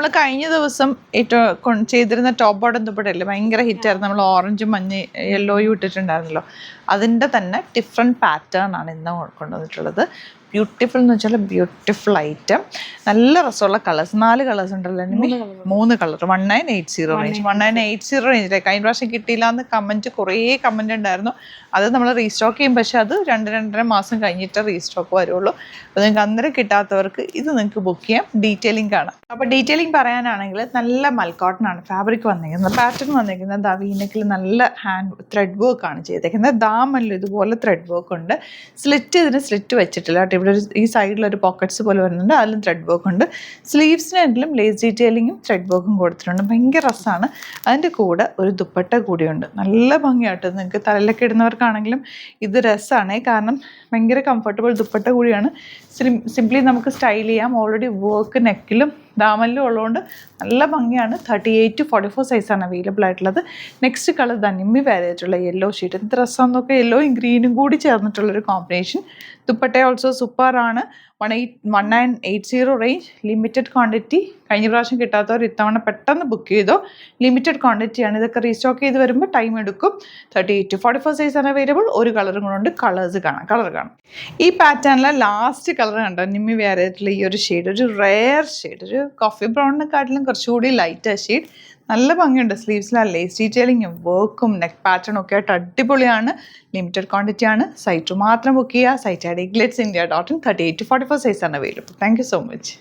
നമ്മൾ കഴിഞ്ഞ ദിവസം ചെയ്തിരുന്ന ടോപ്പ് ബോട്ടം ദുപ്പട്ടയില്ലേ, ഭയങ്കര ഹിറ്റായിരുന്നു. നമ്മൾ ഓറഞ്ചും മഞ്ഞ യെല്ലോയും ഇട്ടിട്ടുണ്ടായിരുന്നല്ലോ. അതിൻ്റെ തന്നെ ഡിഫറെൻറ്റ് പാറ്റേൺ ആണ് ഇന്ന് കൊണ്ടുവന്നിട്ടുള്ളത്. ബ്യൂട്ടിഫുൾ എന്ന് വെച്ചാൽ ബ്യൂട്ടിഫുൾ ഐറ്റം, നല്ല രസമുള്ള കളേഴ്സ്. 4 കളേഴ്സ് ഉണ്ടല്ലോ, 3 കളർ. 1980 റേഞ്ച്, 1980 റേഞ്ചിലെ കഴിഞ്ഞ പ്രാവശ്യം കിട്ടിയില്ല എന്ന് കുറേ കമൻറ്റ് ഉണ്ടായിരുന്നു. അത് നമ്മൾ റീസ്റ്റോക്ക് ചെയ്യും, പക്ഷെ അത് 2-2.5 മാസം കഴിഞ്ഞിട്ട് റീസ്റ്റോക്ക് വരുള്ളൂ. അപ്പോൾ നിങ്ങൾക്ക് അന്നേരം കിട്ടാത്തവർക്ക് ഇത് നിങ്ങൾക്ക് ബുക്ക് ചെയ്യാം. ഡീറ്റെയിലിംഗ് കാണാം. അപ്പോൾ ഡീറ്റെയിലിംഗ് പറയാനാണെങ്കിൽ നല്ല മൽക്കോട്ടൺ ആണ് ഫാബ്രിക് വന്നിരിക്കുന്നത്. പാറ്റേൺ വന്നിരിക്കുന്നത് വീനക്കിൽ നല്ല ഹാൻഡ് ത്രെഡ് വർക്ക് ആണ് ചെയ്തേക്കുന്നത്. ദാമനിൽ ഇതുപോലെ ത്രെഡ് വർക്ക് ഉണ്ട്. ഇതിന് സ്ലിറ്റ് വെച്ചിട്ടില്ല. ഇവിടെ ഈ സൈഡിലൊരു പോക്കറ്റ്സ് പോലെ വരുന്നുണ്ട്, അതിലും ത്രെഡ് വർക്ക് ഉണ്ട്. സ്ലീവ്സിനെങ്കിലും ലേസ് ഡീറ്റെയിലിങ്ങും ത്രെഡ് വർക്കും കൊടുത്തിട്ടുണ്ട്. ഭയങ്കര രസമാണ്. അതിൻ്റെ കൂടെ ഒരു ദുപ്പട്ട കൂടിയുണ്ട്. നല്ല ഭംഗിയായിട്ട് നിങ്ങൾക്ക് തലയിലൊക്കെ ഇടുന്നവർക്കാണെങ്കിലും ഇത് രസമാണ്, കാരണം ഭയങ്കര കംഫർട്ടബിൾ ദുപ്പട്ട കൂടിയാണ്. സിംപ്ലി നമുക്ക് സ്റ്റൈൽ ചെയ്യാം. ഓൾറെഡി വർക്ക് നെക്കിലും ദാമനിലും ഉള്ളതുകൊണ്ട് നല്ല ഭംഗിയാണ്. 38 to 44 സൈസാണ് അവൈലബിൾ ആയിട്ടുള്ളത്. നെക്സ്റ്റ് കളർ നിമ്മി വേറെ ആയിട്ടുള്ള യെല്ലോ ഷീറ്റ്. എന്ത് രസമാണെന്നൊക്കെ, യെല്ലോയും ഗ്രീനും കൂടി ചേർന്നിട്ടുള്ളൊരു കോമ്പിനേഷൻ. ദുപ്പട്ട ഓൾസോ സൂപ്പറാണ്. 1980 റേഞ്ച്, ലിമിറ്റഡ് ക്വാണ്ടിറ്റി. കഴിഞ്ഞ പ്രാവശ്യം കിട്ടാത്തവർ ഇത്തവണ പെട്ടെന്ന് ബുക്ക് ചെയ്തോ. ലിമിറ്റഡ് ക്വാണ്ടിറ്റിയാണ്. ഇതൊക്കെ റീസ്റ്റോക്ക് ചെയ്ത് വരുമ്പോൾ ടൈം എടുക്കും. 38 to 44 സൈസാണ് അവൈലബിൾ. ഒരു കളറും കൊണ്ട് കളർ കാണാം. ഈ പാറ്റേണിലെ ലാസ്റ്റ് കളർ കണ്ടോ, നിമ്മി വേറെ ആയിട്ടുള്ള ഈ ഒരു ഷെയ്ഡ്, ഒരു റെയർ ഷെയ്ഡ്, ഒരു കോഫി ബ്രൗണിനെക്കാട്ടിലും കുറച്ചുകൂടി ലൈറ്റ് ഷെയ്ഡ്. നല്ല ഭംഗിയുണ്ട്. സ്ലീവ്സിലെ ലേസ് ഡീറ്റെയിലിങ്ങും വർക്കും നെക്ക് പാറ്റേണും ഒക്കെ ആയിട്ട് അടിപൊളിയാണ്. ലിമിറ്റഡ് ക്വാണ്ടിറ്റി ആണ്. സൈറ്റ് മാത്രം ബുക്ക് ചെയ്യുക. Site ID glitzindia.in. 38 to 44 സൈസാണ് available. Thank you so much.